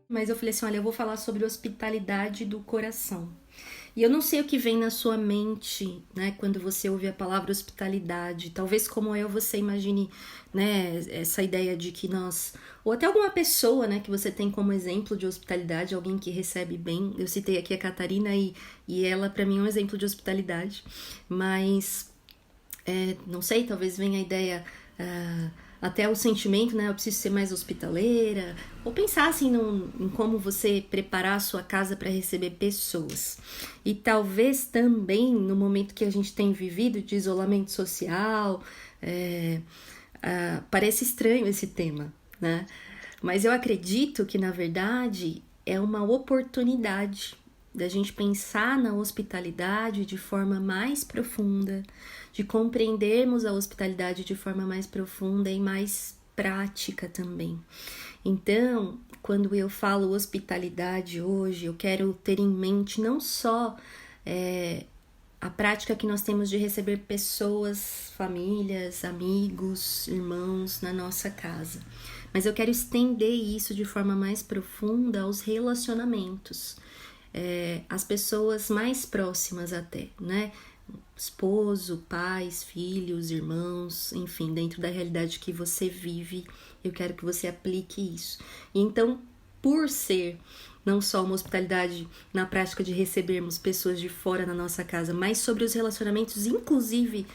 Mas eu falei assim, olha, eu vou falar sobre hospitalidade do coração. E eu não sei o que vem na sua mente, né, quando você ouve a palavra hospitalidade. Talvez como eu, você imagine, né, essa ideia de que nós... Ou até alguma pessoa, né, que você tem como exemplo de hospitalidade, alguém que recebe bem. Eu citei aqui a Catarina e ela, para mim, é um exemplo de hospitalidade. Mas, não sei, talvez venha a ideia... até o sentimento, né? Eu preciso ser mais hospitaleira. Ou pensar assim em como você preparar a sua casa para receber pessoas. E talvez também no momento que a gente tem vivido de isolamento social, parece estranho esse tema, né? Mas eu acredito que na verdade é uma oportunidade da gente pensar na hospitalidade de forma mais profunda, de compreendermos a hospitalidade de forma mais profunda e mais prática também. Então, quando eu falo hospitalidade hoje, eu quero ter em mente não só a prática que nós temos de receber pessoas, famílias, amigos, irmãos na nossa casa, mas eu quero estender isso de forma mais profunda aos relacionamentos. As pessoas mais próximas até, né? Esposo, pais, filhos, irmãos, enfim, dentro da realidade que você vive, eu quero que você aplique isso. E então, por ser não só uma hospitalidade na prática de recebermos pessoas de fora na nossa casa, mas sobre os relacionamentos, inclusive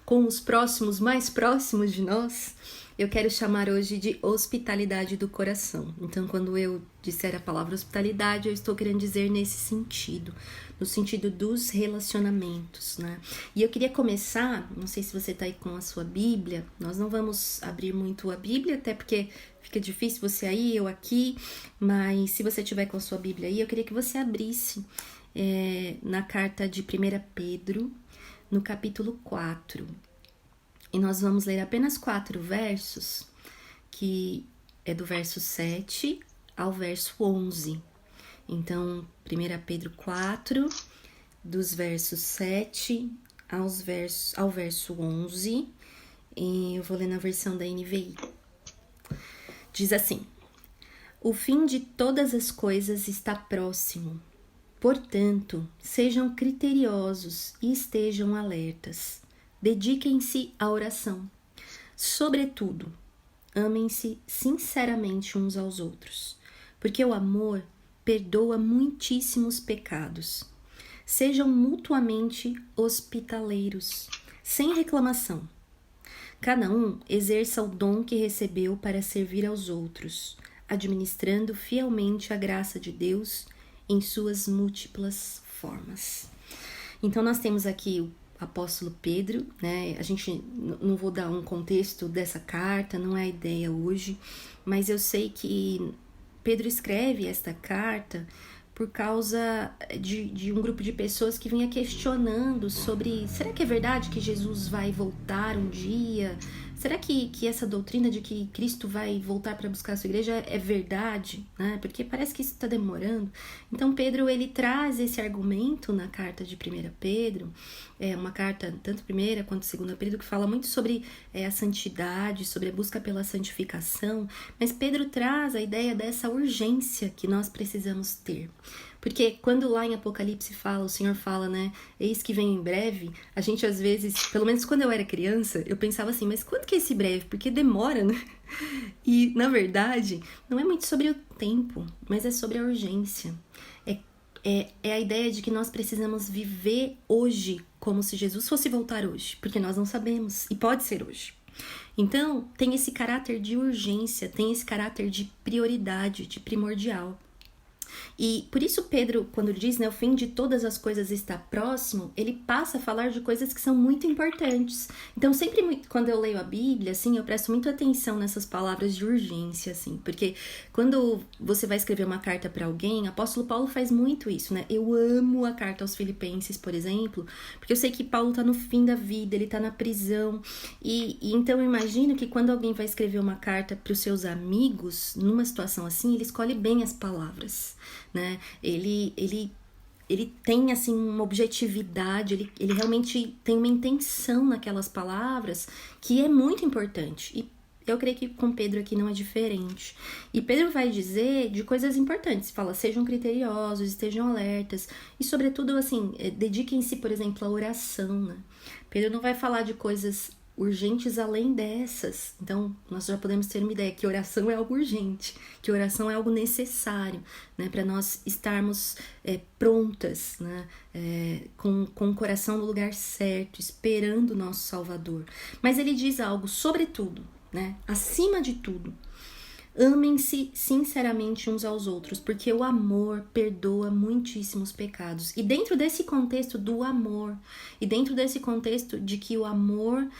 com os próximos, mais próximos de nós, eu quero chamar hoje de hospitalidade do coração. Então, quando eu disser a palavra hospitalidade, eu estou querendo dizer nesse sentido, no sentido dos relacionamentos, né? E eu queria começar, não sei se você está aí com a sua Bíblia, nós não vamos abrir muito a Bíblia, até porque fica difícil você aí, eu aqui, mas se você tiver com a sua Bíblia aí, eu queria que você abrisse na carta de 1 Pedro, no capítulo 4. E nós vamos ler apenas 4 versos, que é do verso 7 ao verso 11. Então, 1 Pedro 4, dos versos 7 ao verso 11, e eu vou ler na versão da NVI. Diz assim: o fim de todas as coisas está próximo. Portanto, sejam criteriosos e estejam alertas. Dediquem-se à oração. Sobretudo, amem-se sinceramente uns aos outros, porque o amor perdoa muitíssimos pecados. Sejam mutuamente hospitaleiros, sem reclamação. Cada um exerça o dom que recebeu para servir aos outros, administrando fielmente a graça de Deus em suas múltiplas formas. Então, nós temos aqui o apóstolo Pedro, né? A gente não vou dar um contexto dessa carta, não é a ideia hoje, mas eu sei que Pedro escreve esta carta por causa de um grupo de pessoas que vinha questionando sobre, será que é verdade que Jesus vai voltar um dia? Será que essa doutrina de que Cristo vai voltar para buscar a sua igreja é verdade? Né? Porque parece que isso está demorando. Então Pedro, ele traz esse argumento na carta de 1 Pedro, uma carta tanto 1 quanto 2 Pedro, que fala muito sobre a santidade, sobre a busca pela santificação, mas Pedro traz a ideia dessa urgência que nós precisamos ter. Porque quando lá em Apocalipse fala, o Senhor fala, né, eis que vem em breve, a gente às vezes, pelo menos quando eu era criança, eu pensava assim, mas quando que é esse breve? Porque demora, né? E, na verdade, não é muito sobre o tempo, mas é sobre a urgência. É a ideia de que nós precisamos viver hoje como se Jesus fosse voltar hoje, porque nós não sabemos, e pode ser hoje. Então, tem esse caráter de urgência, tem esse caráter de prioridade, de primordial. E por isso Pedro, quando diz, né, o fim de todas as coisas está próximo, ele passa a falar de coisas que são muito importantes. Então sempre quando eu leio a Bíblia, assim, eu presto muito atenção nessas palavras de urgência, assim, porque quando você vai escrever uma carta para alguém, o apóstolo Paulo faz muito isso, né? Eu amo a carta aos Filipenses, por exemplo, porque eu sei que Paulo tá no fim da vida, ele tá na prisão, e então eu imagino que quando alguém vai escrever uma carta para os seus amigos, numa situação assim, ele escolhe bem as palavras, né? Ele tem assim uma objetividade, ele realmente tem uma intenção naquelas palavras que é muito importante. E Eu creio que com Pedro aqui não é diferente. E Pedro vai dizer de coisas importantes. Fala, sejam criteriosos, estejam alertas. E, sobretudo, assim, dediquem-se, por exemplo, à oração, né? Pedro não vai falar de coisas urgentes além dessas. Então, nós já podemos ter uma ideia que oração é algo urgente, que oração é algo necessário, né, para nós estarmos prontas, né, com o coração no lugar certo, esperando o nosso Salvador. Mas ele diz algo, sobretudo, né, acima de tudo, amem-se sinceramente uns aos outros, porque o amor perdoa muitíssimos pecados. E dentro desse contexto do amor, e dentro desse contexto de que o amor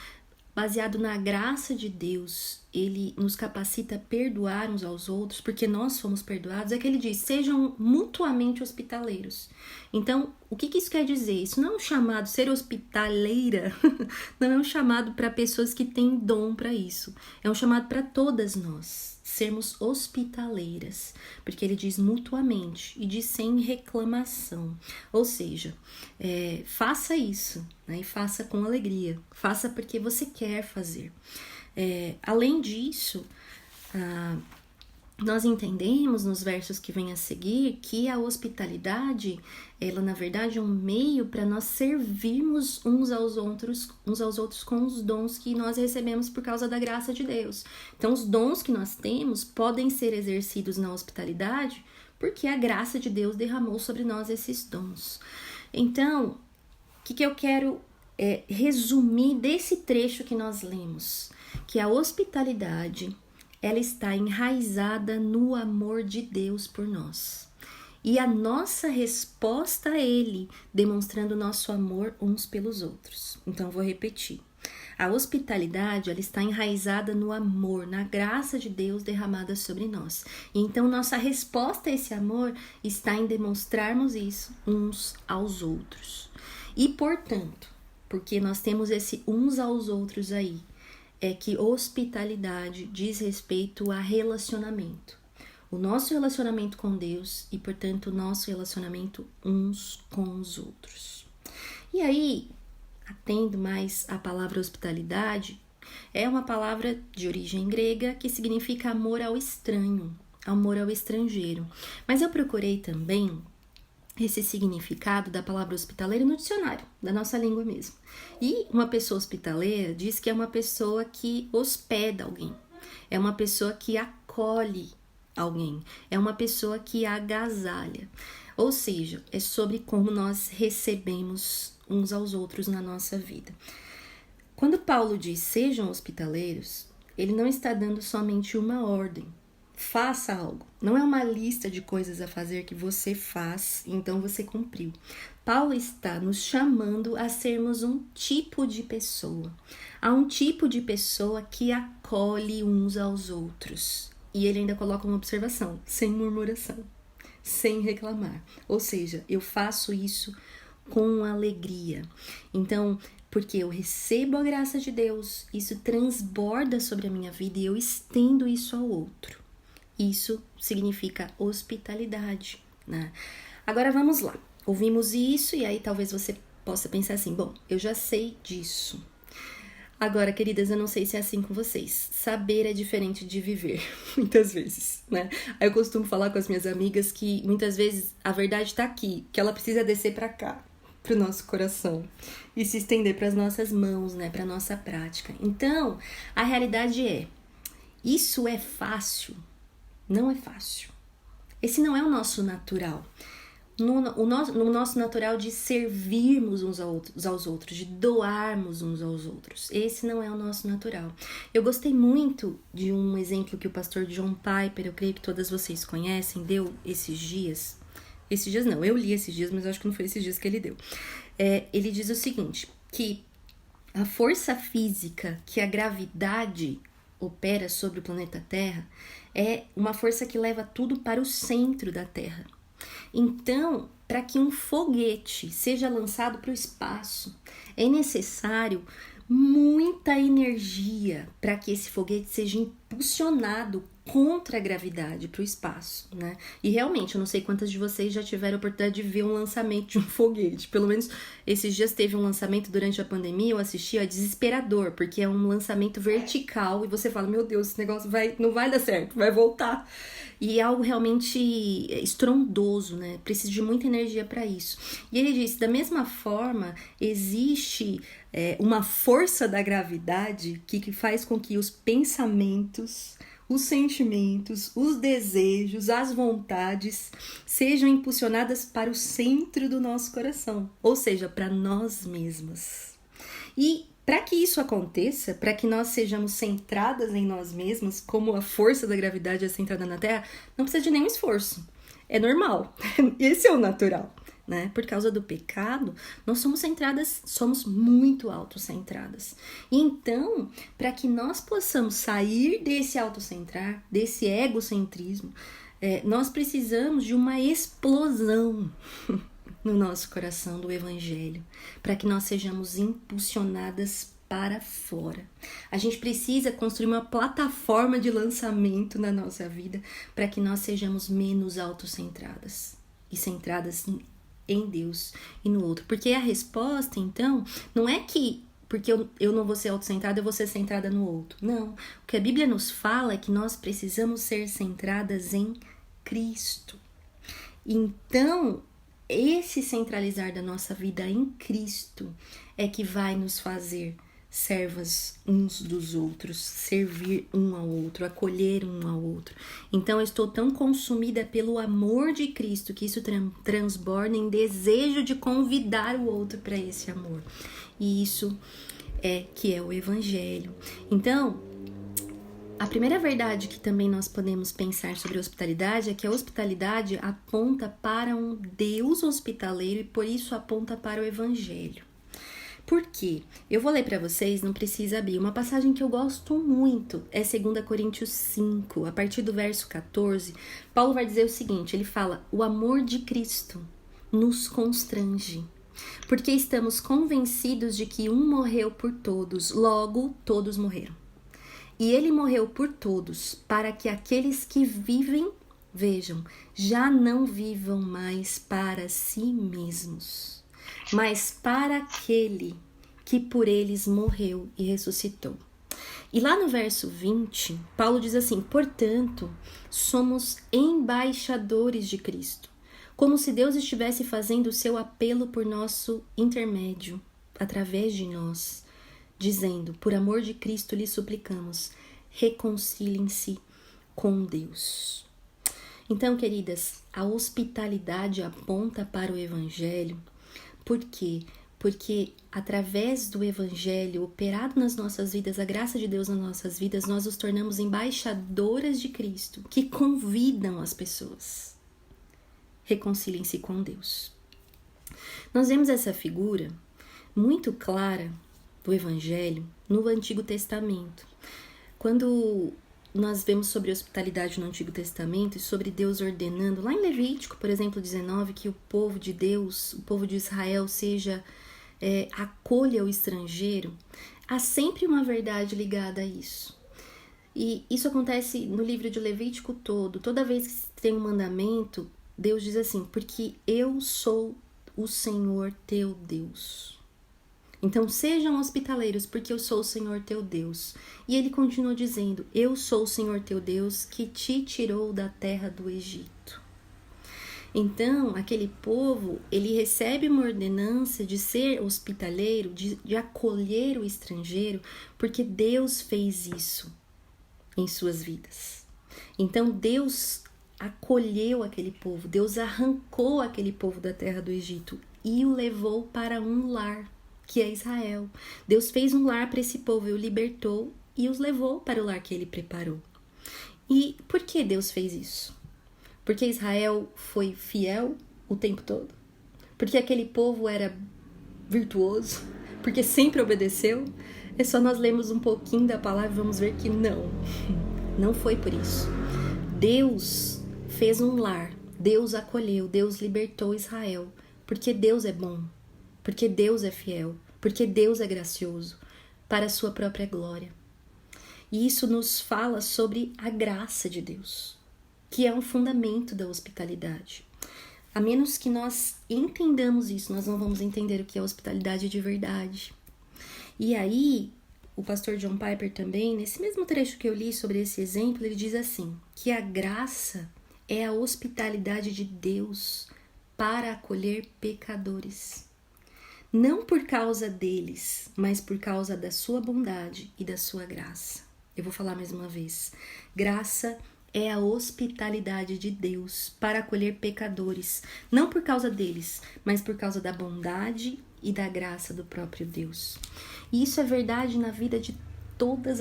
baseado na graça de Deus, ele nos capacita a perdoar uns aos outros, porque nós somos perdoados, é que ele diz, sejam mutuamente hospitaleiros. Então, o que isso quer dizer? Isso não é um chamado, ser hospitaleira, não é um chamado para pessoas que têm dom para isso. É um chamado para todas nós, sermos hospitaleiras, porque ele diz mutuamente e diz sem reclamação. Ou seja, faça isso, né, e faça com alegria, faça porque você quer fazer. Além disso, nós entendemos nos versos que vêm a seguir que a hospitalidade, ela na verdade é um meio para nós servirmos uns aos outros com os dons que nós recebemos por causa da graça de Deus. Então, os dons que nós temos podem ser exercidos na hospitalidade porque a graça de Deus derramou sobre nós esses dons. Então, o que eu quero resumir desse trecho que nós lemos? Que a hospitalidade, ela está enraizada no amor de Deus por nós. E a nossa resposta a Ele, demonstrando nosso amor uns pelos outros. Então, vou repetir. A hospitalidade, ela está enraizada no amor, na graça de Deus derramada sobre nós. E então, nossa resposta a esse amor está em demonstrarmos isso uns aos outros. E, portanto, porque nós temos esse uns aos outros aí, é que hospitalidade diz respeito a relacionamento. O nosso relacionamento com Deus e, portanto, o nosso relacionamento uns com os outros. E aí, atendo mais a palavra hospitalidade, é uma palavra de origem grega que significa amor ao estranho, amor ao estrangeiro. Mas eu procurei também esse significado da palavra hospitaleiro no dicionário, da nossa língua mesmo. E uma pessoa hospitaleira diz que é uma pessoa que hospeda alguém, é uma pessoa que acolhe alguém, é uma pessoa que agasalha. Ou seja, é sobre como nós recebemos uns aos outros na nossa vida. Quando Paulo diz sejam hospitaleiros, ele não está dando somente uma ordem. Faça algo. Não é uma lista de coisas a fazer que você faz, então você cumpriu. Paulo está nos chamando a sermos um tipo de pessoa. Há um tipo de pessoa que acolhe uns aos outros. E ele ainda coloca uma observação, sem murmuração, sem reclamar. Ou seja, eu faço isso com alegria. Então, porque eu recebo a graça de Deus, isso transborda sobre a minha vida e eu estendo isso ao outro. Isso significa hospitalidade, né? Agora vamos lá. Ouvimos isso e aí talvez você possa pensar assim, bom, eu já sei disso. Agora, queridas, eu não sei se é assim com vocês. Saber é diferente de viver, muitas vezes, né? Aí eu costumo falar com as minhas amigas que muitas vezes a verdade tá aqui, que ela precisa descer pra cá, pro nosso coração e se estender pras nossas mãos, né? Pra nossa prática. Então, a realidade é, isso é fácil? Não é fácil. Esse não é o nosso natural. No nosso natural de servirmos uns aos outros, de doarmos uns aos outros. Esse não é o nosso natural. Eu gostei muito de um exemplo que o pastor John Piper, eu creio que todas vocês conhecem, deu esses dias. Esses dias não, eu li esses dias, mas acho que não foi esses dias que ele deu. Ele diz o seguinte, que a força física que a gravidade opera sobre o planeta Terra é uma força que leva tudo para o centro da Terra. Então, para que um foguete seja lançado para o espaço, é necessário muita energia para que esse foguete seja impulsionado contra a gravidade, para o espaço, né? E realmente, eu não sei quantas de vocês já tiveram a oportunidade de ver um lançamento de um foguete. Pelo menos esses dias teve um lançamento durante a pandemia, eu assisti, é desesperador, porque é um lançamento vertical e você fala, meu Deus, esse negócio não vai dar certo, vai voltar. E é algo realmente estrondoso, né? Precisa de muita energia para isso. E ele disse, da mesma forma, existe uma força da gravidade que faz com que os pensamentos, os sentimentos, os desejos, as vontades sejam impulsionadas para o centro do nosso coração, ou seja, para nós mesmas. E para que isso aconteça, para que nós sejamos centradas em nós mesmas, como a força da gravidade é centrada na Terra, não precisa de nenhum esforço. É normal. Esse é o natural, né? Por causa do pecado, nós somos muito autocentradas. E então, para que nós possamos sair desse autocentrar, desse egocentrismo, nós precisamos de uma explosão no nosso coração do Evangelho, para que nós sejamos impulsionadas para fora. A gente precisa construir uma plataforma de lançamento na nossa vida para que nós sejamos menos autocentradas e centradas em Deus e no outro. Porque a resposta, então, não é que porque eu não vou ser autocentrada, eu vou ser centrada no outro. Não. O que a Bíblia nos fala é que nós precisamos ser centradas em Cristo. Então, esse centralizar da nossa vida em Cristo é que vai nos fazer servas uns dos outros, servir um ao outro, acolher um ao outro. Então eu estou tão consumida pelo amor de Cristo que isso transborda em desejo de convidar o outro para esse amor. E isso que é o Evangelho. Então, a primeira verdade que também nós podemos pensar sobre a hospitalidade é que a hospitalidade aponta para um Deus hospitaleiro e por isso aponta para o Evangelho. Por quê? Eu vou ler para vocês, não precisa abrir. Uma passagem que eu gosto muito é 2 Coríntios 5, a partir do verso 14. Paulo vai dizer o seguinte, ele fala, o amor de Cristo nos constrange, porque estamos convencidos de que um morreu por todos, logo todos morreram. E ele morreu por todos, para que aqueles que vivem, vejam, já não vivam mais para si mesmos, mas para aquele que por eles morreu e ressuscitou. E lá no verso 20, Paulo diz assim, portanto, somos embaixadores de Cristo, como se Deus estivesse fazendo o seu apelo por nosso intermédio, através de nós, dizendo, por amor de Cristo lhes suplicamos, reconciliem-se com Deus. Então, queridas, a hospitalidade aponta para o Evangelho. Por quê? Porque através do Evangelho operado nas nossas vidas, a graça de Deus nas nossas vidas, nós nos tornamos embaixadoras de Cristo, que convidam as pessoas. Reconciliem-se com Deus. Nós vemos essa figura muito clara do Evangelho no Antigo Testamento. Quando nós vemos sobre hospitalidade no Antigo Testamento e sobre Deus ordenando, lá em Levítico, por exemplo, 19, que o povo de Deus, o povo de Israel, acolha o estrangeiro, há sempre uma verdade ligada a isso. E isso acontece no livro de Levítico todo. Toda vez que tem um mandamento, Deus diz assim, porque eu sou o Senhor teu Deus. Então sejam hospitaleiros, porque eu sou o Senhor teu Deus. E ele continua dizendo, eu sou o Senhor teu Deus que te tirou da terra do Egito. Então, aquele povo, ele recebe uma ordenança de ser hospitaleiro, de acolher o estrangeiro, porque Deus fez isso em suas vidas. Então, Deus acolheu aquele povo, Deus arrancou aquele povo da terra do Egito e o levou para um lar, que é Israel. Deus fez um lar para esse povo e o libertou e os levou para o lar que ele preparou. E por que Deus fez isso? Porque Israel foi fiel o tempo todo? Porque aquele povo era virtuoso? Porque sempre obedeceu? É só nós lermos um pouquinho da palavra e vamos ver que não. Não foi por isso. Deus fez um lar, Deus acolheu, Deus libertou Israel. Porque Deus é bom. Porque Deus é fiel, porque Deus é gracioso, para a sua própria glória. E isso nos fala sobre a graça de Deus, que é um fundamento da hospitalidade. A menos que nós entendamos isso, nós não vamos entender o que é hospitalidade de verdade. E aí, o pastor John Piper também, nesse mesmo trecho que eu li sobre esse exemplo, ele diz assim, que a graça é a hospitalidade de Deus para acolher pecadores. Não por causa deles, mas por causa da sua bondade e da sua graça. Eu vou falar mais uma vez. Graça é a hospitalidade de Deus para acolher pecadores, não por causa deles, mas por causa da bondade e da graça do próprio Deus. E isso é verdade na vida de todas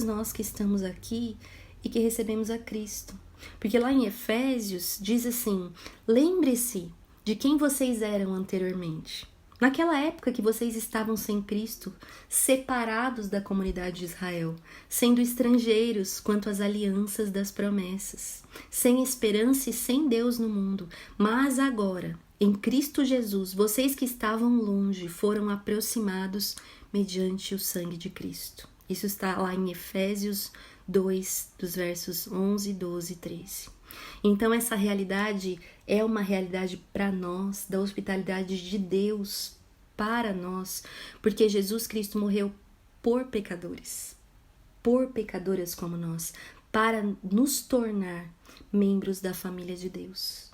nós que estamos aqui e que recebemos a Cristo. Porque lá em Efésios diz assim, lembre-se de quem vocês eram anteriormente. Naquela época que vocês estavam sem Cristo, separados da comunidade de Israel, sendo estrangeiros quanto às alianças das promessas, sem esperança e sem Deus no mundo, mas agora, em Cristo Jesus, vocês que estavam longe foram aproximados mediante o sangue de Cristo. Isso está lá em Efésios 2, dos versos 11, 12 e 13. Então essa realidade é uma realidade para nós, da hospitalidade de Deus para nós, porque Jesus Cristo morreu por pecadores, por pecadoras como nós, para nos tornar membros da família de Deus.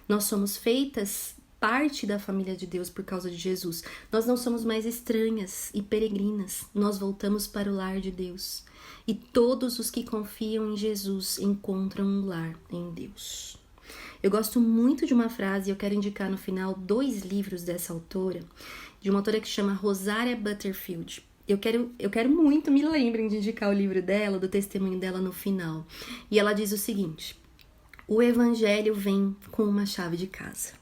Nós somos feitas parte da família de Deus por causa de Jesus. Nós não somos mais estranhas e peregrinas, nós voltamos para o lar de Deus. E todos os que confiam em Jesus encontram um lar em Deus. Eu gosto muito de uma frase, eu quero indicar no final 2 livros dessa autora, de uma autora que chama Rosaria Butterfield. Eu quero muito, me lembrem de indicar o livro dela, do testemunho dela no final. E ela diz o seguinte, o evangelho vem com uma chave de casa.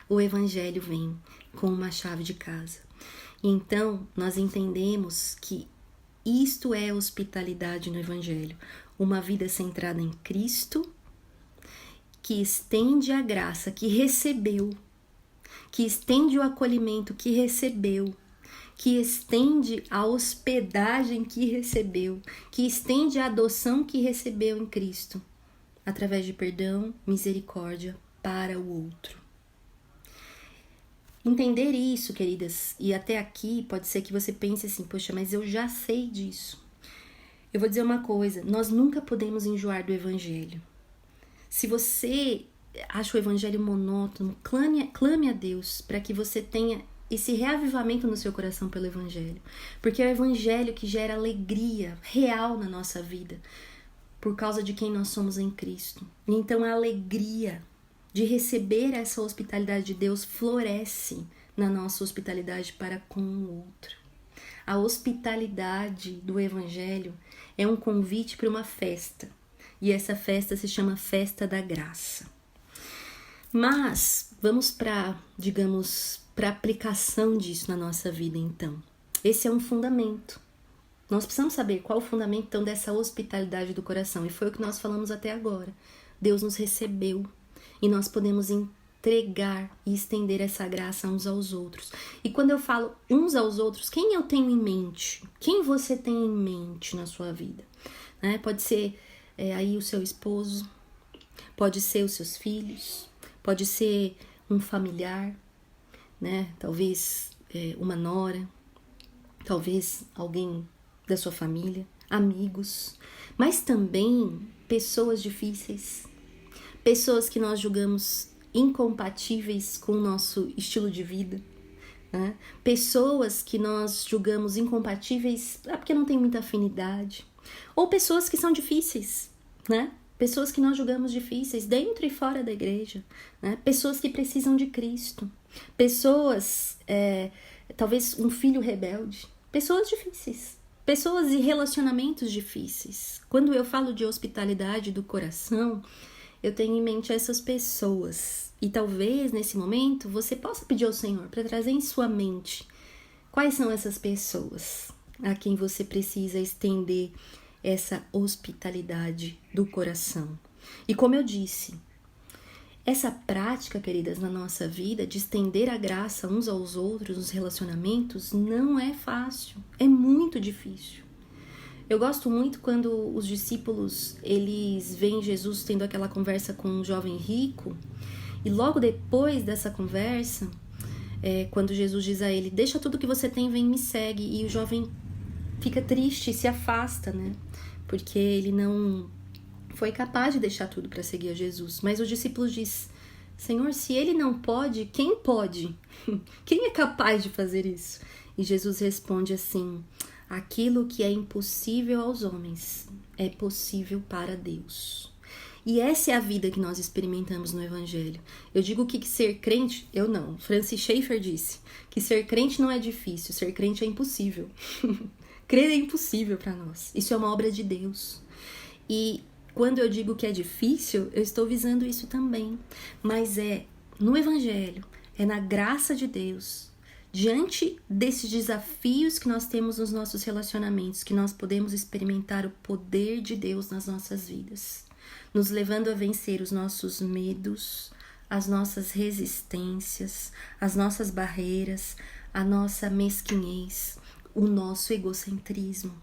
O evangelho vem com uma chave de casa. E então, nós entendemos que isto é hospitalidade no Evangelho, uma vida centrada em Cristo, que estende a graça que recebeu, que estende o acolhimento que recebeu, que estende a hospedagem que recebeu, que estende a adoção que recebeu em Cristo, através de perdão, misericórdia para o outro. Entender isso, queridas, e até aqui pode ser que você pense assim, poxa, mas eu já sei disso. Eu vou dizer uma coisa, nós nunca podemos enjoar do Evangelho. Se você acha o Evangelho monótono, clame a Deus para que você tenha esse reavivamento no seu coração pelo Evangelho. Porque é o Evangelho que gera alegria real na nossa vida, por causa de quem nós somos em Cristo. E então a alegria de receber essa hospitalidade de Deus floresce na nossa hospitalidade para com o outro. A hospitalidade do Evangelho é um convite para uma festa, e essa festa se chama Festa da Graça. Mas vamos para a aplicação disso na nossa vida então. Esse é um fundamento. Nós precisamos saber qual é o fundamento então dessa hospitalidade do coração, e foi o que nós falamos até agora. Deus nos recebeu. E nós podemos entregar e estender essa graça uns aos outros. E quando eu falo uns aos outros, quem eu tenho em mente? Quem você tem em mente na sua vida? Pode ser aí o seu esposo, pode ser os seus filhos, pode ser um familiar, talvez uma nora, talvez alguém da sua família, amigos, mas também pessoas difíceis, pessoas que nós julgamos incompatíveis com o nosso estilo de vida, pessoas que nós julgamos incompatíveis porque não tem muita afinidade, ou pessoas que são difíceis, pessoas que nós julgamos difíceis dentro e fora da igreja, pessoas que precisam de Cristo, pessoas, talvez um filho rebelde, pessoas difíceis, pessoas e relacionamentos difíceis. Quando eu falo de hospitalidade do coração, eu tenho em mente essas pessoas. E talvez nesse momento você possa pedir ao Senhor para trazer em sua mente quais são essas pessoas a quem você precisa estender essa hospitalidade do coração. E como eu disse, essa prática, queridas, na nossa vida de estender a graça uns aos outros nos relacionamentos não é fácil, é muito difícil. Eu gosto muito quando os discípulos, eles veem Jesus tendo aquela conversa com um jovem rico, e logo depois dessa conversa, quando Jesus diz a ele, deixa tudo que você tem, vem me segue, e o jovem fica triste e se afasta, né? Porque ele não foi capaz de deixar tudo para seguir a Jesus. Mas os discípulos dizem, Senhor, se ele não pode, quem pode? Quem é capaz de fazer isso? E Jesus responde assim, aquilo que é impossível aos homens é possível para Deus. E essa é a vida que nós experimentamos no Evangelho. Eu digo que ser crente, eu não. Francis Schaeffer disse que ser crente não é difícil, ser crente é impossível. Crer é impossível para nós. Isso é uma obra de Deus. E quando eu digo que é difícil, eu estou visando isso também. Mas é no Evangelho, é na graça de Deus, diante desses desafios que nós temos nos nossos relacionamentos, que nós podemos experimentar o poder de Deus nas nossas vidas, nos levando a vencer os nossos medos, as nossas resistências, as nossas barreiras, a nossa mesquinhez, o nosso egocentrismo.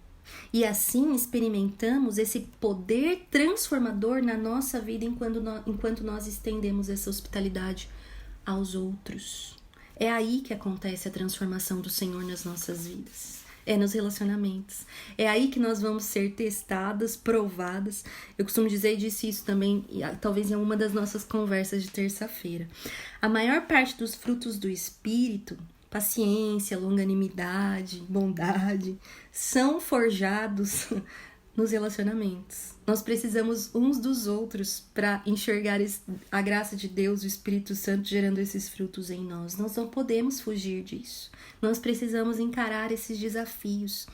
E assim experimentamos esse poder transformador na nossa vida enquanto nós estendemos essa hospitalidade aos outros. É aí que acontece a transformação do Senhor nas nossas vidas. É nos relacionamentos. É aí que nós vamos ser testadas, provadas. Eu costumo dizer e disse isso também, talvez em uma das nossas conversas de terça-feira. A maior parte dos frutos do Espírito, paciência, longanimidade, bondade, são forjados nos relacionamentos. Nós precisamos uns dos outros para enxergar a graça de Deus, o Espírito Santo gerando esses frutos em nós. Nós não podemos fugir disso. Nós precisamos encarar esses desafios.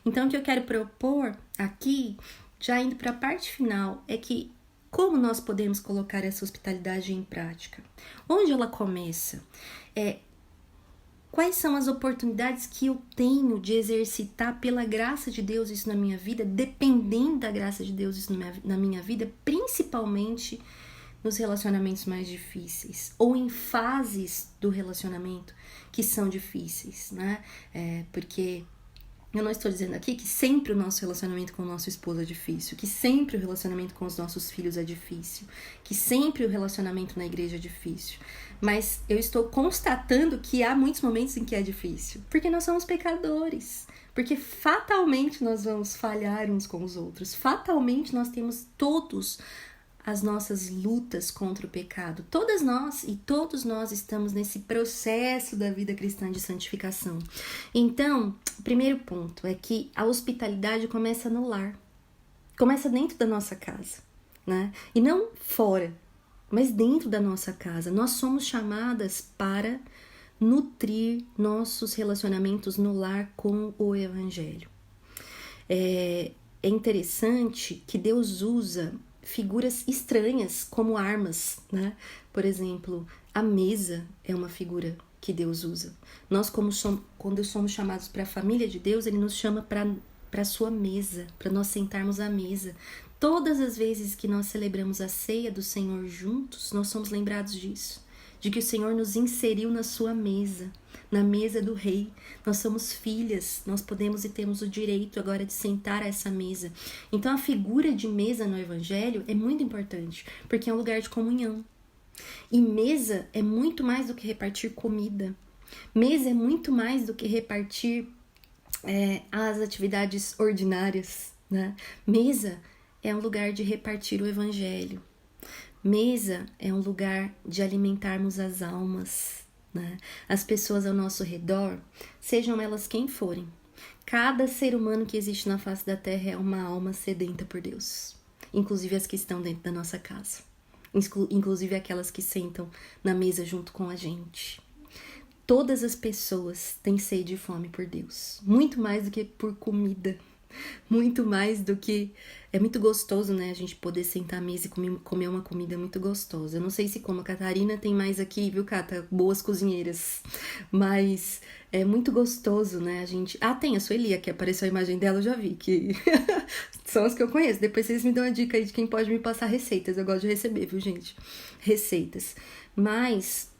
Então, o que eu quero propor aqui, já indo para a parte final, é que como nós podemos colocar essa hospitalidade em prática? Onde ela começa? Quais são as oportunidades que eu tenho de exercitar pela graça de Deus isso na minha vida, dependendo da graça de Deus isso na minha vida, principalmente nos relacionamentos mais difíceis, ou em fases do relacionamento que são difíceis, né? Porque eu não estou dizendo aqui que sempre o nosso relacionamento com o nosso esposo é difícil, que sempre o relacionamento com os nossos filhos é difícil, que sempre o relacionamento na igreja é difícil. Mas eu estou constatando que há muitos momentos em que é difícil, porque nós somos pecadores, porque fatalmente nós vamos falhar uns com os outros, fatalmente nós temos todos as nossas lutas contra o pecado. Todas nós e todos nós estamos nesse processo da vida cristã de santificação. Então, o primeiro ponto é que a hospitalidade começa no lar, começa dentro da nossa casa, né? E não fora, mas dentro da nossa casa. Nós somos chamadas para nutrir nossos relacionamentos no lar com o Evangelho. É interessante que Deus usa figuras estranhas como armas, né? Por exemplo, a mesa é uma figura que Deus usa. Nós, quando somos chamados para a família de Deus, Ele nos chama para a sua mesa, para nós sentarmos à mesa. Todas as vezes que nós celebramos a ceia do Senhor juntos, nós somos lembrados disso, de que o Senhor nos inseriu na sua mesa, na mesa do Rei. Nós somos filhas, nós podemos e temos o direito agora de sentar a essa mesa. Então a figura de mesa no Evangelho é muito importante, porque é um lugar de comunhão. E mesa é muito mais do que repartir comida. Mesa é muito mais do que repartir as atividades ordinárias, né? Mesa é um lugar de repartir o Evangelho. Mesa é um lugar de alimentarmos as almas, né? As pessoas ao nosso redor, sejam elas quem forem. Cada ser humano que existe na face da terra é uma alma sedenta por Deus. Inclusive as que estão dentro da nossa casa. Inclusive aquelas que sentam na mesa junto com a gente. Todas as pessoas têm sede e fome por Deus. Muito mais do que por comida. Muito mais do que... É muito gostoso, né? A gente poder sentar à mesa e comer uma comida muito gostosa. Eu não sei se como a Catarina tem mais aqui, viu, Cata? Boas cozinheiras. Mas é muito gostoso, né? A gente... tem a Sueli, que apareceu a imagem dela, eu já vi. Que são as que eu conheço. Depois vocês me dão uma dica aí de quem pode me passar receitas. Eu gosto de receber, viu, gente? Receitas. Mas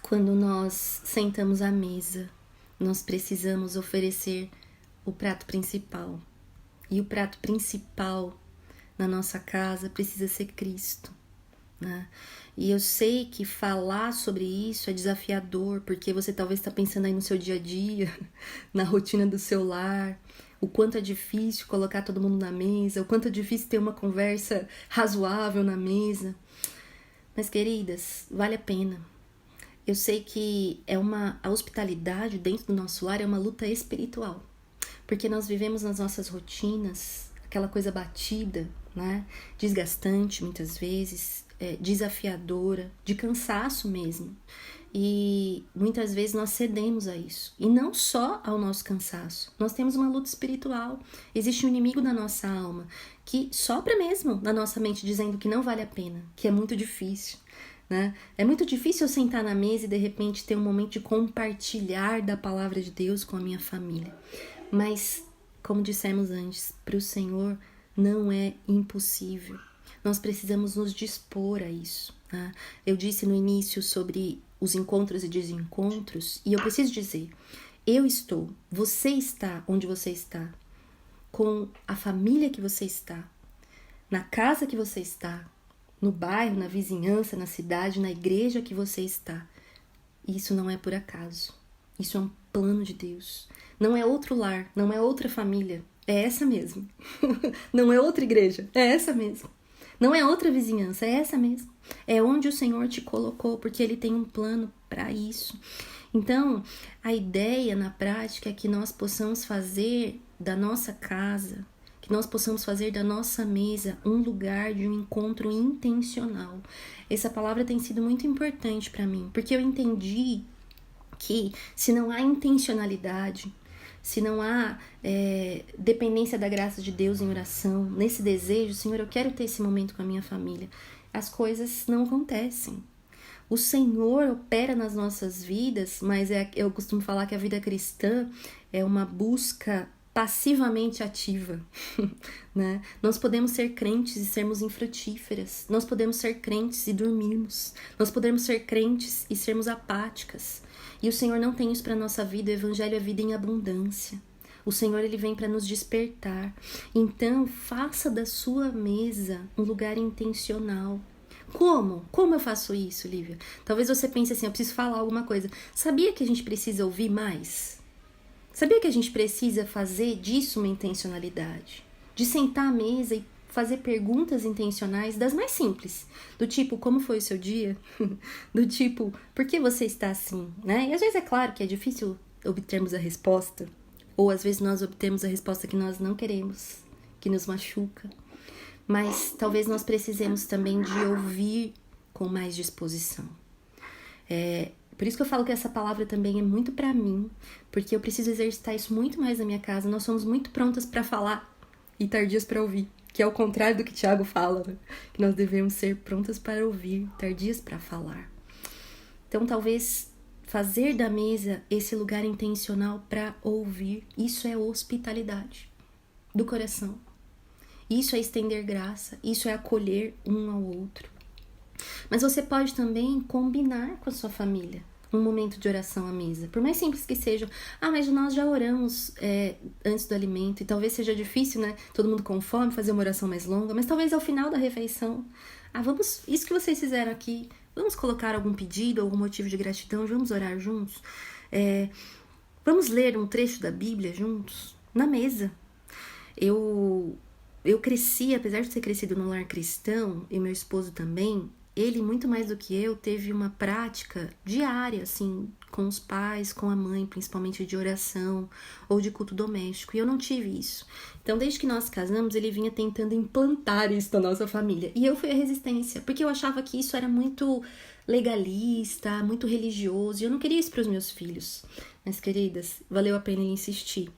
quando nós sentamos à mesa, nós precisamos oferecer o prato principal. E o prato principal na nossa casa precisa ser Cristo, né? E eu sei que falar sobre isso é desafiador, porque você talvez está pensando aí no seu dia a dia, na rotina do seu lar, o quanto é difícil colocar todo mundo na mesa, o quanto é difícil ter uma conversa razoável na mesa. Mas, queridas, vale a pena. Eu sei que a hospitalidade dentro do nosso lar é uma luta espiritual, porque nós vivemos nas nossas rotinas aquela coisa batida, né? Desgastante muitas vezes, desafiadora, de cansaço mesmo. E muitas vezes nós cedemos a isso. E não só ao nosso cansaço. Nós temos uma luta espiritual. Existe um inimigo da nossa alma que sopra mesmo na nossa mente dizendo que não vale a pena, que é muito difícil, né? É muito difícil eu sentar na mesa e de repente ter um momento de compartilhar da palavra de Deus com a minha família. Mas, como dissemos antes, para o Senhor não é impossível. Nós precisamos nos dispor a isso, né? Eu disse no início sobre os encontros e desencontros, e eu preciso dizer, eu estou, você está onde você está, com a família que você está, na casa que você está, no bairro, na vizinhança, na cidade, na igreja que você está. Isso não é por acaso. Isso é um plano de Deus. Não é outro lar, não é outra família. É essa mesmo. Não é outra igreja, é essa mesmo. Não é outra vizinhança, é essa mesmo. É onde o Senhor te colocou, porque Ele tem um plano para isso. Então, a ideia na prática é que nós possamos fazer da nossa casa, que nós possamos fazer da nossa mesa um lugar de um encontro intencional. Essa palavra tem sido muito importante para mim, porque eu entendi que se não há intencionalidade, se não há dependência da graça de Deus em oração, nesse desejo, Senhor, eu quero ter esse momento com a minha família, as coisas não acontecem. O Senhor opera nas nossas vidas, mas eu costumo falar que a vida cristã é uma busca passivamente ativa, né? Nós podemos ser crentes e sermos infrutíferas, nós podemos ser crentes e dormirmos, nós podemos ser crentes e sermos apáticas, e o Senhor não tem isso para a nossa vida. O Evangelho é vida em abundância. O Senhor, Ele vem para nos despertar. Então, faça da sua mesa um lugar intencional. Como? Como eu faço isso, Lívia? Talvez você pense assim, eu preciso falar alguma coisa. Sabia que a gente precisa ouvir mais? Sabia que a gente precisa fazer disso uma intencionalidade? De sentar à mesa e fazer perguntas intencionais das mais simples. Do tipo, como foi o seu dia? Do tipo, por que você está assim? Né? E às vezes é claro que é difícil obtermos a resposta. Ou às vezes nós obtemos a resposta que nós não queremos, que nos machuca. Mas talvez nós precisemos também de ouvir com mais disposição. Por isso que eu falo que essa palavra também é muito para mim, porque eu preciso exercitar isso muito mais na minha casa. Nós somos muito prontas para falar e tardias para ouvir, que é o contrário do que Tiago fala, né? Que nós devemos ser prontas para ouvir, tardias para falar. Então, talvez fazer da mesa esse lugar intencional para ouvir, isso é hospitalidade do coração. Isso é estender graça, isso é acolher um ao outro. Mas você pode também combinar com a sua família um momento de oração à mesa, por mais simples que seja. Mas nós já oramos antes do alimento, e talvez seja difícil, né? Todo mundo com fome, fazer uma oração mais longa, mas talvez ao final da refeição, isso que vocês fizeram aqui, vamos colocar algum pedido, algum motivo de gratidão, vamos orar juntos? Vamos ler um trecho da Bíblia juntos, na mesa. Eu cresci, apesar de ter crescido num lar cristão, e meu esposo também, ele, muito mais do que eu, teve uma prática diária, assim, com os pais, com a mãe, principalmente de oração ou de culto doméstico, e eu não tive isso. Então, desde que nós casamos, ele vinha tentando implantar isso na nossa família, e eu fui a resistência, porque eu achava que isso era muito legalista, muito religioso, e eu não queria isso para os meus filhos. Mas, queridas, valeu a pena insistir,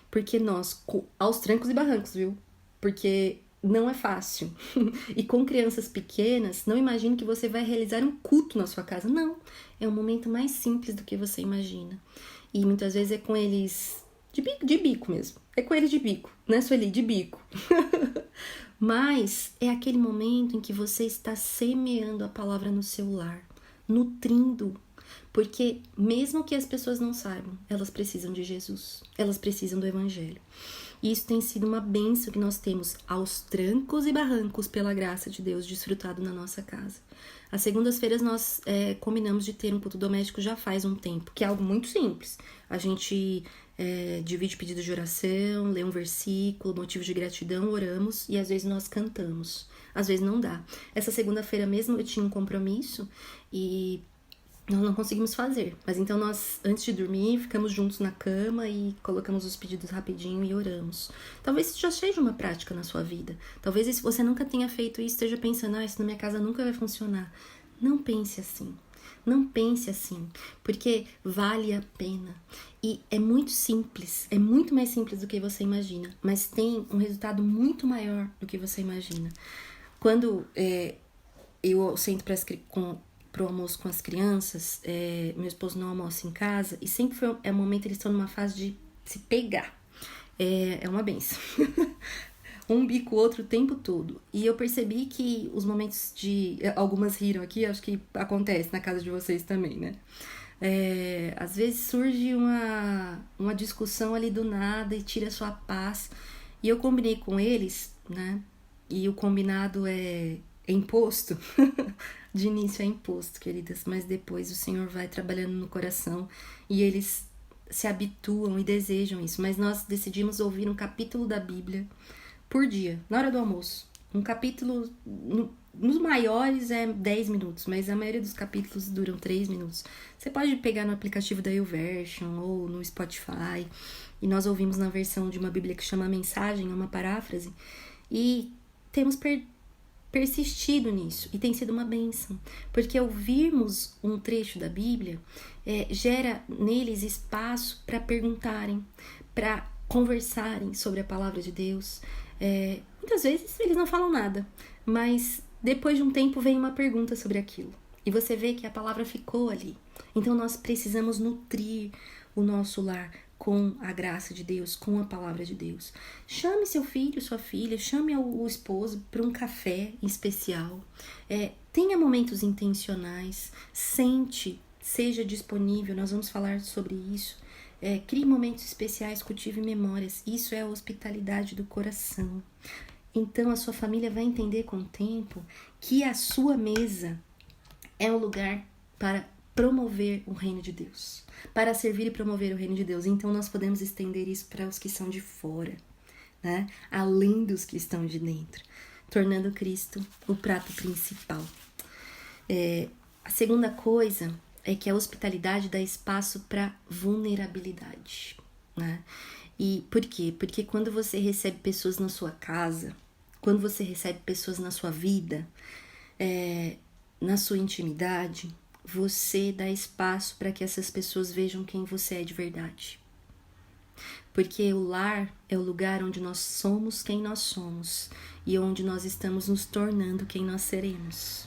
porque nós, aos trancos e barrancos, viu? Porque não é fácil. E com crianças pequenas, não imagine que você vai realizar um culto na sua casa. Não, é um momento mais simples do que você imagina. E muitas vezes é com eles de bico mesmo. É com eles de bico, né, Sueli? De bico. Mas é aquele momento em que você está semeando a palavra no seu lar, nutrindo. Porque mesmo que as pessoas não saibam, elas precisam de Jesus. Elas precisam do Evangelho. E isso tem sido uma bênção que nós temos aos trancos e barrancos, pela graça de Deus, desfrutado na nossa casa. Às segundas-feiras nós combinamos de ter um culto doméstico já faz um tempo, que é algo muito simples. A gente divide pedidos de oração, lê um versículo, motivos de gratidão, oramos e às vezes nós cantamos. Às vezes não dá. Essa segunda-feira mesmo eu tinha um compromisso e nós não conseguimos fazer. Mas então nós, antes de dormir, ficamos juntos na cama e colocamos os pedidos rapidinho e oramos. Talvez isso já seja uma prática na sua vida. Talvez se você nunca tenha feito isso, esteja pensando, isso na minha casa nunca vai funcionar. Não pense assim. Não pense assim, porque vale a pena. E é muito simples, é muito mais simples do que você imagina, mas tem um resultado muito maior do que você imagina. Quando eu sento pro almoço com as crianças, meu esposo não almoça em casa, e sempre é um momento eles estão numa fase de se pegar. É uma benção. Um bico o outro o tempo todo. E eu percebi que os momentos de... Algumas riram aqui, acho que acontece na casa de vocês também, né? Às vezes surge uma discussão ali do nada e tira a sua paz. E eu combinei com eles, né? E o combinado é imposto. De início é imposto, queridas, mas depois o Senhor vai trabalhando no coração e eles se habituam e desejam isso. Mas nós decidimos ouvir um capítulo da Bíblia por dia, na hora do almoço. Um capítulo, nos maiores é 10 minutos, mas a maioria dos capítulos duram 3 minutos. Você pode pegar no aplicativo da YouVersion ou no Spotify, e nós ouvimos na versão de uma Bíblia que chama Mensagem, uma paráfrase, e temos persistido nisso, e tem sido uma bênção, porque ouvirmos um trecho da Bíblia gera neles espaço para perguntarem, para conversarem sobre a palavra de Deus. Muitas vezes eles não falam nada, mas depois de um tempo vem uma pergunta sobre aquilo, e você vê que a palavra ficou ali. Então nós precisamos nutrir o nosso lar com a graça de Deus, com a palavra de Deus. Chame seu filho, sua filha, chame o esposo para um café especial. Tenha momentos intencionais, sente, seja disponível, nós vamos falar sobre isso. Crie momentos especiais, cultive memórias. Isso é a hospitalidade do coração. Então a sua família vai entender com o tempo que a sua mesa é um lugar para promover o reino de Deus, para servir e promover o reino de Deus. Então nós podemos estender isso para os que são de fora, né? Além dos que estão de dentro, tornando Cristo o prato principal. A segunda coisa é que a hospitalidade dá espaço para vulnerabilidade, né? E por quê? Porque quando você recebe pessoas na sua casa, quando você recebe pessoas na sua vida, na sua intimidade, você dá espaço para que essas pessoas vejam quem você é de verdade. Porque o lar é o lugar onde nós somos quem nós somos e onde nós estamos nos tornando quem nós seremos.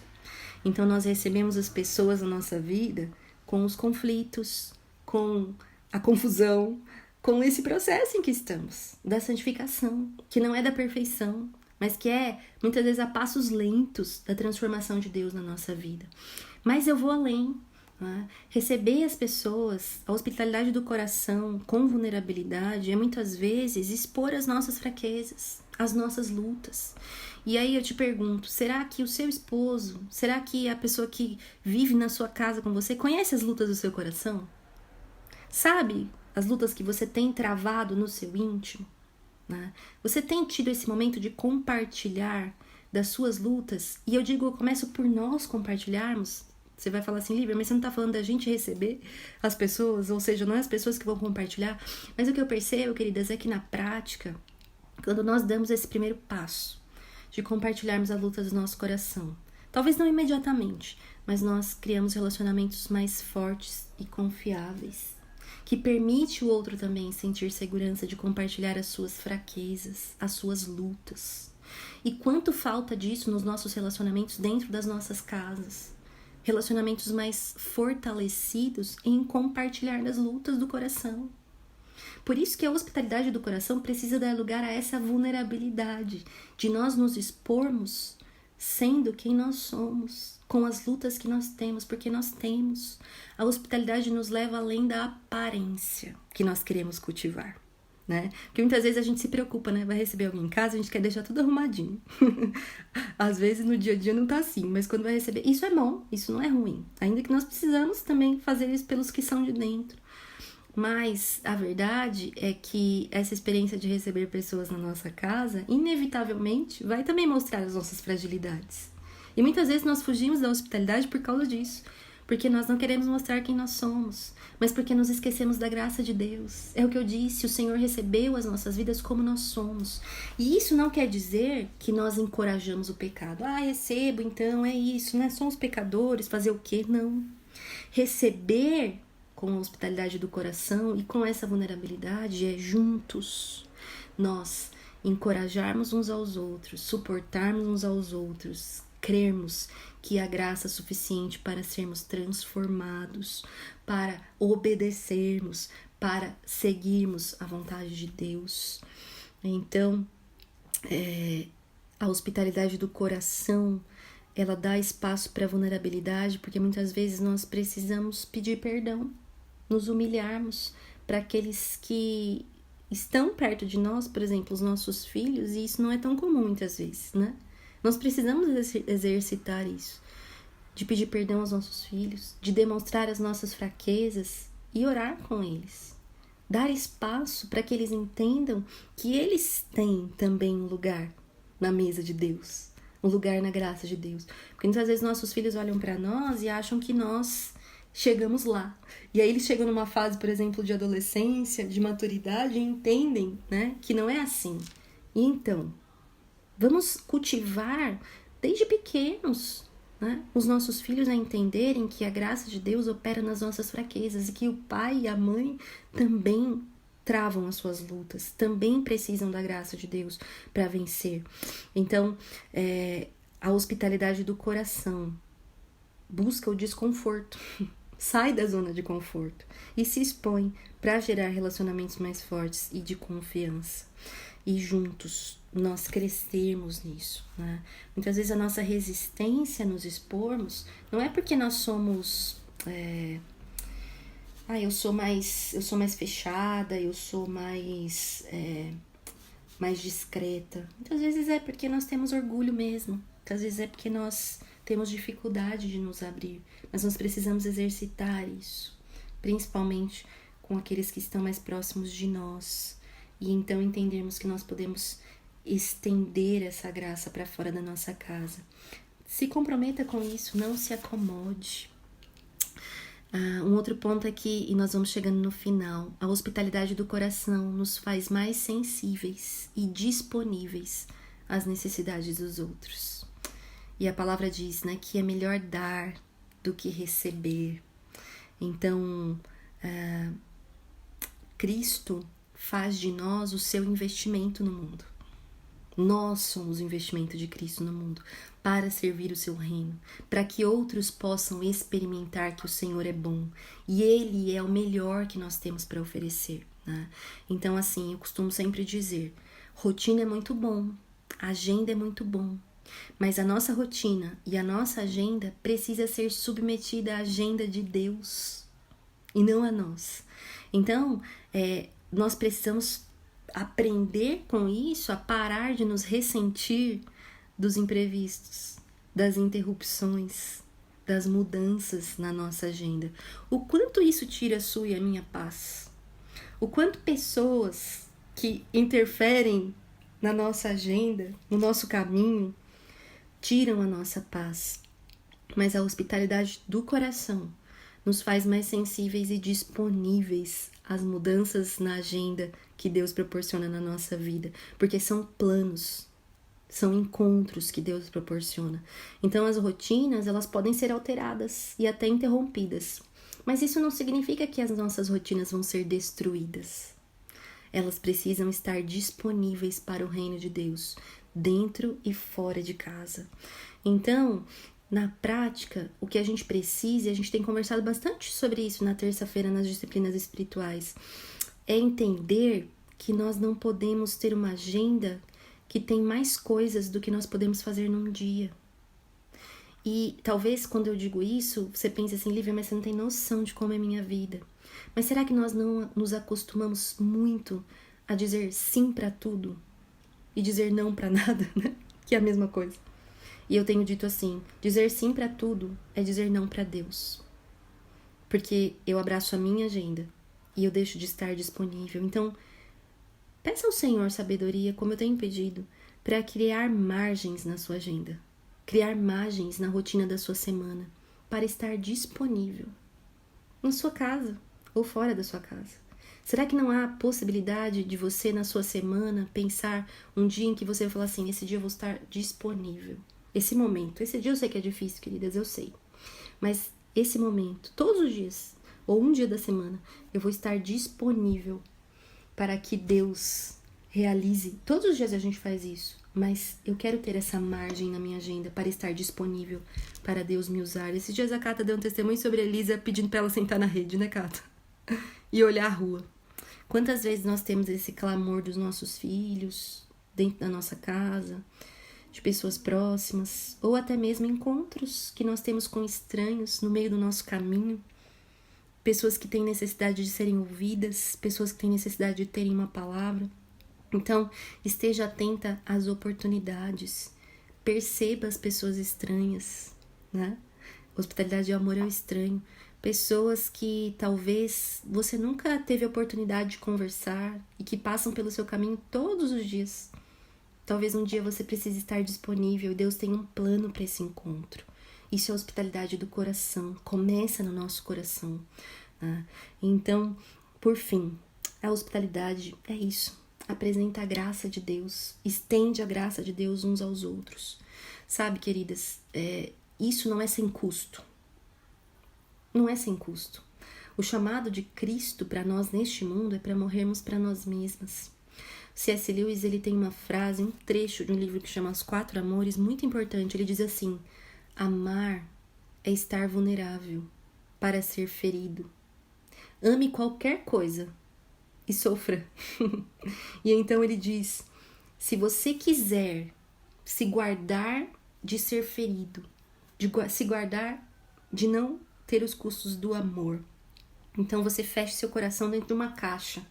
Então nós recebemos as pessoas na nossa vida com os conflitos, com a confusão, com esse processo em que estamos, da santificação, que não é da perfeição, mas que é muitas vezes a passos lentos da transformação de Deus na nossa vida. Mas eu vou além, né? Receber as pessoas, a hospitalidade do coração com vulnerabilidade é muitas vezes expor as nossas fraquezas, as nossas lutas. E aí eu te pergunto, será que o seu esposo, será que a pessoa que vive na sua casa com você conhece as lutas do seu coração? Sabe as lutas que você tem travado no seu íntimo? Né? Você tem tido esse momento de compartilhar das suas lutas? E eu digo, eu começo por nós compartilharmos. Você vai falar assim, Lívia, mas você não tá falando da gente receber as pessoas, ou seja, não é as pessoas que vão compartilhar. Mas o que eu percebo, queridas, é que na prática, quando nós damos esse primeiro passo de compartilharmos a luta do nosso coração, talvez não imediatamente, mas nós criamos relacionamentos mais fortes e confiáveis, que permite o outro também sentir segurança de compartilhar as suas fraquezas, as suas lutas. E quanto falta disso nos nossos relacionamentos dentro das nossas casas? Relacionamentos mais fortalecidos em compartilhar das lutas do coração. Por isso que a hospitalidade do coração precisa dar lugar a essa vulnerabilidade, de nós nos expormos sendo quem nós somos, com as lutas que nós temos, porque nós temos. A hospitalidade nos leva além da aparência que nós queremos cultivar, né? Porque muitas vezes a gente se preocupa, né? Vai receber alguém em casa, a gente quer deixar tudo arrumadinho. Às vezes no dia a dia não tá assim, mas quando vai receber... Isso é bom, isso não é ruim. Ainda que nós precisamos também fazer isso pelos que são de dentro. Mas a verdade é que essa experiência de receber pessoas na nossa casa, inevitavelmente, vai também mostrar as nossas fragilidades. E muitas vezes nós fugimos da hospitalidade por causa disso. Porque nós não queremos mostrar quem nós somos, mas porque nos esquecemos da graça de Deus. É o que eu disse, o Senhor recebeu as nossas vidas como nós somos. E isso não quer dizer que nós encorajamos o pecado. Recebo, então, é isso, né? Somos pecadores, fazer o quê? Não. Receber com a hospitalidade do coração e com essa vulnerabilidade é juntos nós encorajarmos uns aos outros, suportarmos uns aos outros, crermos que há graça suficiente para sermos transformados, para obedecermos, para seguirmos a vontade de Deus. Então, a hospitalidade do coração, ela dá espaço para a vulnerabilidade, porque muitas vezes nós precisamos pedir perdão, nos humilharmos para aqueles que estão perto de nós, por exemplo, os nossos filhos, e isso não é tão comum muitas vezes, né? Nós precisamos exercitar isso, de pedir perdão aos nossos filhos, de demonstrar as nossas fraquezas e orar com eles. Dar espaço para que eles entendam que eles têm também um lugar na mesa de Deus, um lugar na graça de Deus. Porque muitas vezes nossos filhos olham para nós e acham que nós chegamos lá. E aí eles chegam numa fase, por exemplo, de adolescência, de maturidade e entendem, né, que não é assim. E então, vamos cultivar desde pequenos, né, os nossos filhos a entenderem que a graça de Deus opera nas nossas fraquezas e que o pai e a mãe também travam as suas lutas, também precisam da graça de Deus para vencer. Então, a hospitalidade do coração busca o desconforto, sai da zona de conforto e se expõe para gerar relacionamentos mais fortes e de confiança. E juntos nós crescermos nisso, né? Muitas vezes a nossa resistência a nos expormos não é porque nós somos eu sou mais fechada, eu sou mais discreta. Muitas vezes é porque nós temos orgulho mesmo, muitas vezes é porque nós temos dificuldade de nos abrir, mas nós precisamos exercitar isso, principalmente com aqueles que estão mais próximos de nós. E então entendermos que nós podemos estender essa graça para fora da nossa casa. Se comprometa com isso, não se acomode. Um outro ponto aqui, e nós vamos chegando no final, a hospitalidade do coração nos faz mais sensíveis e disponíveis às necessidades dos outros. E a palavra diz, né, que é melhor dar do que receber. Então, Cristo faz de nós o seu investimento no mundo. Nós somos o investimento de Cristo no mundo para servir o seu reino, para que outros possam experimentar que o Senhor é bom e Ele é o melhor que nós temos para oferecer, né? Então, assim, eu costumo sempre dizer, rotina é muito bom, agenda é muito bom, mas a nossa rotina e a nossa agenda precisa ser submetida à agenda de Deus e não a nós. Então, nós precisamos aprender com isso a parar de nos ressentir dos imprevistos, das interrupções, das mudanças na nossa agenda. O quanto isso tira a sua e a minha paz. O quanto pessoas que interferem na nossa agenda, no nosso caminho, tiram a nossa paz. Mas a hospitalidade do coração nos faz mais sensíveis e disponíveis às mudanças na agenda que Deus proporciona na nossa vida, porque são planos, são encontros que Deus proporciona. Então as rotinas, elas podem ser alteradas e até interrompidas, mas isso não significa que as nossas rotinas vão ser destruídas. Elas precisam estar disponíveis para o reino de Deus, dentro e fora de casa. Então, na prática, o que a gente precisa, e a gente tem conversado bastante sobre isso na terça-feira nas disciplinas espirituais, é entender que nós não podemos ter uma agenda que tem mais coisas do que nós podemos fazer num dia. E talvez quando eu digo isso, você pense assim, Lívia, mas você não tem noção de como é minha vida. Mas será que nós não nos acostumamos muito a dizer sim para tudo e dizer não para nada, né? Que é a mesma coisa. E eu tenho dito assim, dizer sim para tudo é dizer não para Deus. Porque eu abraço a minha agenda e eu deixo de estar disponível. Então, peça ao Senhor sabedoria, como eu tenho pedido, para criar margens na sua agenda. Criar margens na rotina da sua semana para estar disponível na sua casa ou fora da sua casa. Será que não há possibilidade de você, na sua semana, pensar um dia em que você vai falar assim, esse dia eu vou estar disponível? Esse momento, esse dia eu sei que é difícil, queridas, eu sei. Mas esse momento, todos os dias, ou um dia da semana, eu vou estar disponível para que Deus realize. Todos os dias a gente faz isso, mas eu quero ter essa margem na minha agenda para estar disponível para Deus me usar. Esses dias a Cata deu um testemunho sobre a Elisa pedindo para ela sentar na rede, né, Cata? E olhar a rua. Quantas vezes nós temos esse clamor dos nossos filhos, dentro da nossa casa, de pessoas próximas, ou até mesmo encontros que nós temos com estranhos no meio do nosso caminho, pessoas que têm necessidade de serem ouvidas, pessoas que têm necessidade de terem uma palavra. Então, esteja atenta às oportunidades, perceba as pessoas estranhas, né? Hospitalidade e amor é o estranho. Pessoas que talvez você nunca teve a oportunidade de conversar e que passam pelo seu caminho todos os dias. Talvez um dia você precise estar disponível e Deus tem um plano para esse encontro. Isso é a hospitalidade do coração, começa no nosso coração, né? Então, por fim, a hospitalidade é isso. Apresenta a graça de Deus, estende a graça de Deus uns aos outros. Sabe, queridas, isso não é sem custo. Não é sem custo. O chamado de Cristo para nós neste mundo é para morrermos para nós mesmas. C.S. Lewis, ele tem uma frase, um trecho de um livro que chama Os Quatro Amores, muito importante. Ele diz assim, amar é estar vulnerável para ser ferido. Ame qualquer coisa e sofra. E então ele diz, se você quiser se guardar de ser ferido, se guardar de não ter os custos do amor, então você fecha seu coração dentro de uma caixa.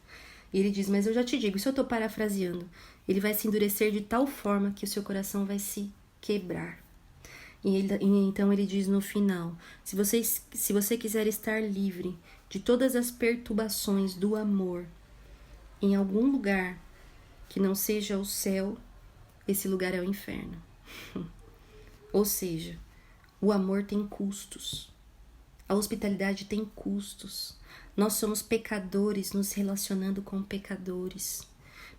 E ele diz, mas eu já te digo, isso eu estou parafraseando, ele vai se endurecer de tal forma que o seu coração vai se quebrar. E então ele diz no final, se você quiser estar livre de todas as perturbações do amor, em algum lugar que não seja o céu, esse lugar é o inferno. Ou seja, o amor tem custos. A hospitalidade tem custos. Nós somos pecadores nos relacionando com pecadores.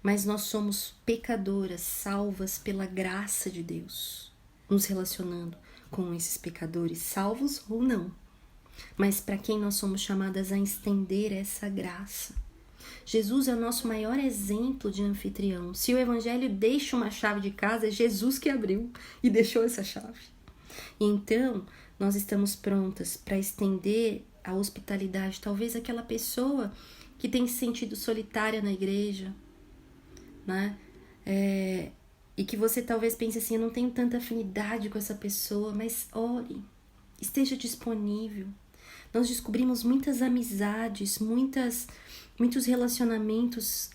Mas nós somos pecadoras salvas pela graça de Deus. Nos relacionando com esses pecadores, salvos ou não. Mas para quem nós somos chamadas a estender essa graça. Jesus é o nosso maior exemplo de anfitrião. Se o evangelho deixa uma chave de casa, é Jesus que abriu e deixou essa chave. E então, nós estamos prontas para estender a hospitalidade. Talvez aquela pessoa que tem se sentido solitária na igreja, né? E que você talvez pense assim, eu não tenho tanta afinidade com essa pessoa, mas ore, esteja disponível. Nós descobrimos muitas amizades, muitos relacionamentos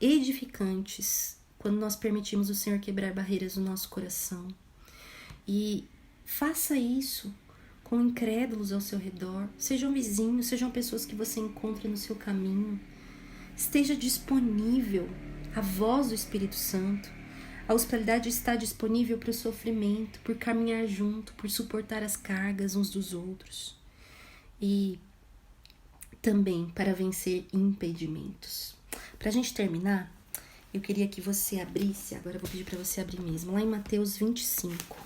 edificantes quando nós permitimos o Senhor quebrar barreiras no nosso coração. E faça isso com incrédulos ao seu redor, sejam vizinhos, sejam pessoas que você encontra no seu caminho. Esteja disponível à voz do Espírito Santo. A hospitalidade está disponível para o sofrimento, por caminhar junto, por suportar as cargas uns dos outros. E também para vencer impedimentos. Para a gente terminar, eu queria que você abrisse, agora eu vou pedir para você abrir mesmo, lá em Mateus 25.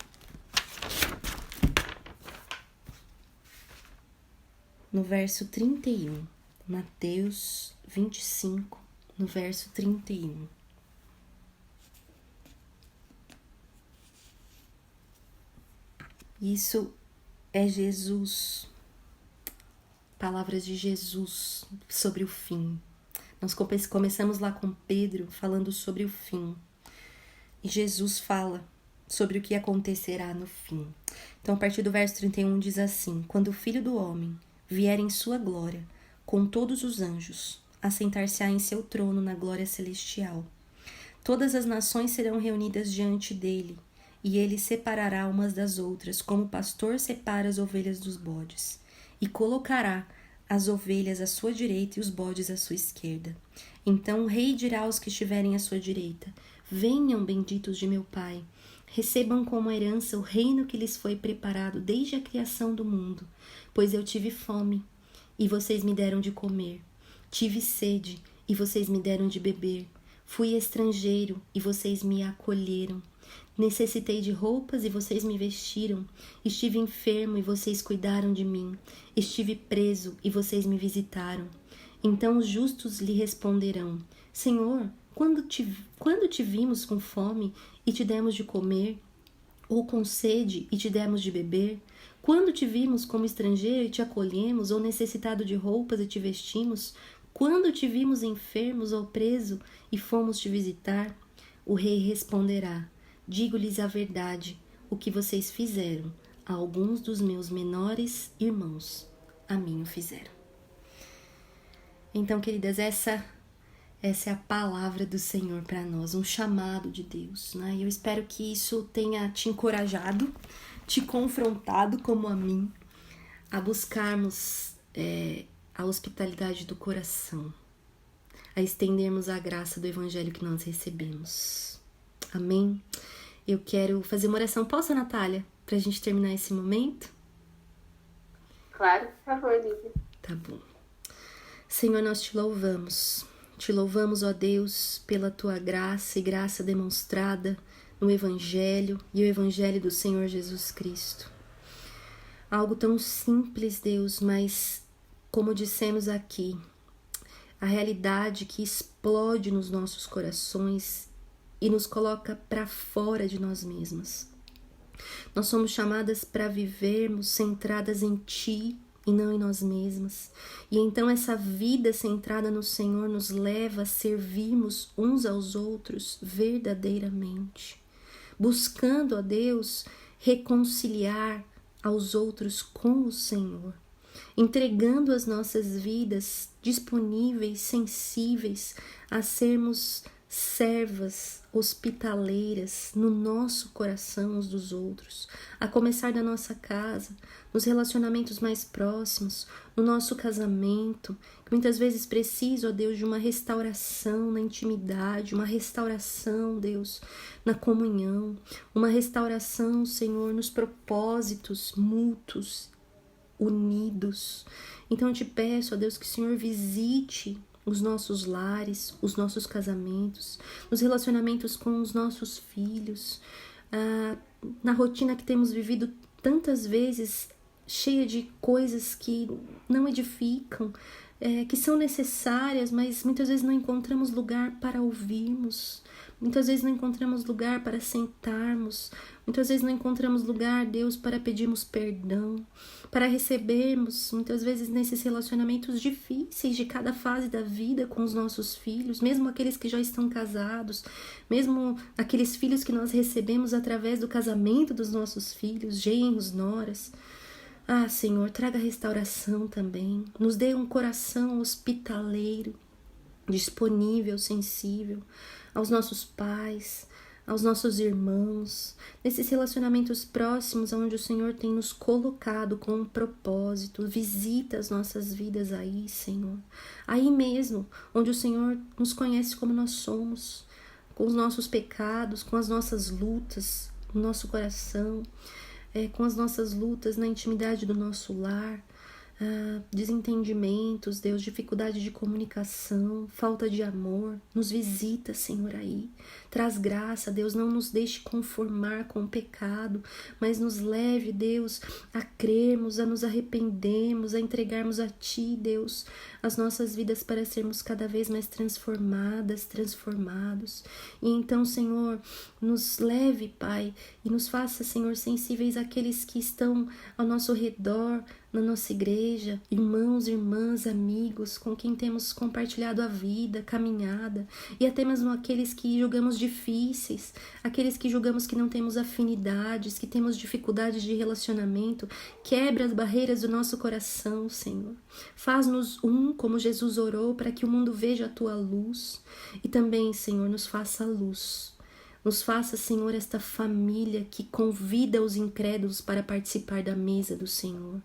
No verso 31. Mateus 25, no verso 31. Isso é Jesus. Palavras de Jesus sobre o fim. Nós começamos lá com Pedro falando sobre o fim. E Jesus fala sobre o que acontecerá no fim. Então, a partir do verso 31 diz assim: quando o Filho do Homem vier em sua glória, com todos os anjos, assentar-se-á em seu trono na glória celestial. Todas as nações serão reunidas diante dele, e ele separará umas das outras, como o pastor separa as ovelhas dos bodes, e colocará as ovelhas à sua direita e os bodes à sua esquerda. Então o rei dirá aos que estiverem à sua direita: venham, benditos de meu Pai, recebam como herança o reino que lhes foi preparado desde a criação do mundo. Pois eu tive fome, e vocês me deram de comer. Tive sede, e vocês me deram de beber. Fui estrangeiro, e vocês me acolheram. Necessitei de roupas, e vocês me vestiram. Estive enfermo, e vocês cuidaram de mim. Estive preso, e vocês me visitaram. Então os justos lhe responderão: Senhor, quando te vimos com fome e te demos de comer, ou com sede e te demos de beber? Quando te vimos como estrangeiro e te acolhemos, ou necessitado de roupas e te vestimos? Quando te vimos enfermos ou preso e fomos te visitar? O rei responderá: digo-lhes a verdade, o que vocês fizeram a alguns dos meus menores irmãos, a mim o fizeram. Então, queridas, essa é a palavra do Senhor para nós, um chamado de Deus, né? E eu espero que isso tenha te encorajado, te confrontado como a mim, a buscarmos a hospitalidade do coração, a estendermos a graça do evangelho que nós recebemos. Amém? Eu quero fazer uma oração. Posso, Natália? Pra gente terminar esse momento? Claro, por favor, Lívia. Tá bom. Senhor, nós te louvamos. Te louvamos, ó Deus, pela tua graça e graça demonstrada no Evangelho e o Evangelho do Senhor Jesus Cristo. Algo tão simples, Deus, mas como dissemos aqui, a realidade que explode nos nossos corações e nos coloca para fora de nós mesmas. Nós somos chamadas para vivermos centradas em Ti e não em nós mesmas. E então essa vida centrada no Senhor nos leva a servirmos uns aos outros verdadeiramente, buscando a Deus reconciliar aos outros com o Senhor, entregando as nossas vidas disponíveis, sensíveis a sermos servas hospitaleiras no nosso coração uns dos outros, a começar da nossa casa, nos relacionamentos mais próximos, no nosso casamento, que muitas vezes precisa, ó Deus, de uma restauração na intimidade, uma restauração, Deus, na comunhão, uma restauração, Senhor, nos propósitos mútuos, unidos. Então eu te peço, ó Deus, que o Senhor visite os nossos lares, os nossos casamentos, nos relacionamentos com os nossos filhos, na rotina que temos vivido tantas vezes, cheia de coisas que não edificam, que são necessárias, mas muitas vezes não encontramos lugar para ouvirmos, muitas vezes não encontramos lugar para sentarmos, muitas vezes não encontramos lugar, Deus, para pedirmos perdão, para recebermos, muitas vezes nesses relacionamentos difíceis de cada fase da vida com os nossos filhos, mesmo aqueles que já estão casados, mesmo aqueles filhos que nós recebemos através do casamento dos nossos filhos, genros, noras. Ah, Senhor, traga restauração também, nos dê um coração hospitaleiro, disponível, sensível aos nossos pais, aos nossos irmãos, nesses relacionamentos próximos onde o Senhor tem nos colocado com um propósito. Visita as nossas vidas aí, Senhor, aí mesmo onde o Senhor nos conhece como nós somos, com os nossos pecados, com as nossas lutas no nosso coração, com as nossas lutas na intimidade do nosso lar, desentendimentos, Deus, dificuldade de comunicação, falta de amor. Nos visita, Senhor, aí. Traz graça, Deus, não nos deixe conformar com o pecado, mas nos leve, Deus, a crermos, a nos arrependermos, a entregarmos a Ti, Deus, as nossas vidas para sermos cada vez mais transformadas, transformados. E então, Senhor, nos leve, Pai, e nos faça, Senhor, sensíveis àqueles que estão ao nosso redor, na nossa igreja, igreja, irmãos, irmãs, amigos com quem temos compartilhado a vida, caminhada, e até mesmo aqueles que julgamos difíceis, aqueles que julgamos que não temos afinidades, que temos dificuldades de relacionamento. Quebra as barreiras do nosso coração, Senhor. Faz-nos um, como Jesus orou, para que o mundo veja a tua luz. E também, Senhor, nos faça luz. Nos faça, Senhor, esta família que convida os incrédulos para participar da mesa do Senhor,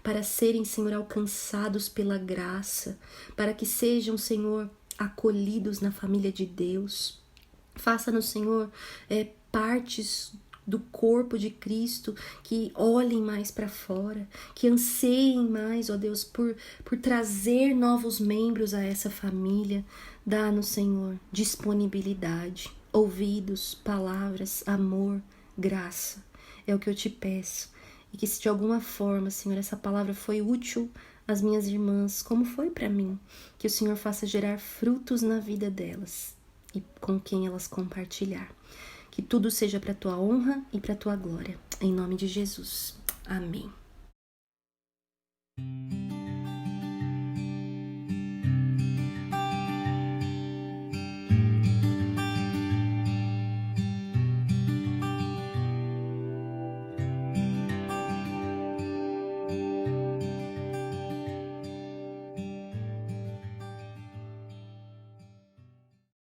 para serem, Senhor, alcançados pela graça, para que sejam, Senhor, acolhidos na família de Deus. Faça-nos, Senhor, partes do corpo de Cristo, que olhem mais para fora, que anseiem mais, ó Deus, por trazer novos membros a essa família. Dá-nos, Senhor, disponibilidade, ouvidos, palavras, amor, graça. É o que eu te peço. E que se de alguma forma, Senhor, essa palavra foi útil às minhas irmãs, como foi para mim, que o Senhor faça gerar frutos na vida delas e com quem elas compartilhar. Que tudo seja para a tua honra e para a tua glória. Em nome de Jesus. Amém.